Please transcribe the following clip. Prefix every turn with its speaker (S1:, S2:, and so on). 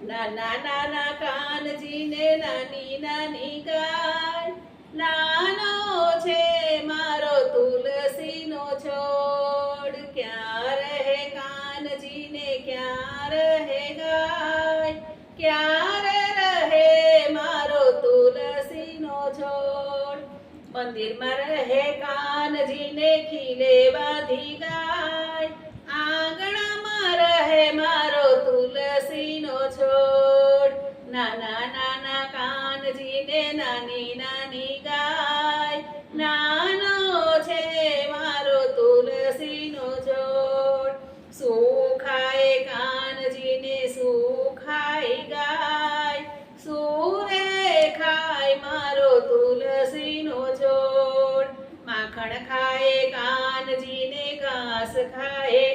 S1: નાના નાના કાનજીને નાની નાની ગાય, નાનો છે મારો તુલસીનો છોડ, ક્યાં રહે કાનજીને ક્યાં રહે ગાય, ક્યાં રહે મારો તુલસીનો છોડ. મંદિરમાં રહે કાનજીને ખીલે બાંધી ગાય, આંગણામાં રહે મારો તુલસીનો છોડ. નાના નાના કાનજીને નાની નાની ગાય, નાનો છે મારો તુલસીનો છોડ. સુખાય કાનજીને સુખાય ગાય, સુરે ખાય મારો તુલસીનો છોડ. માખણ ખાય કાનજીને ઘાસ ખાય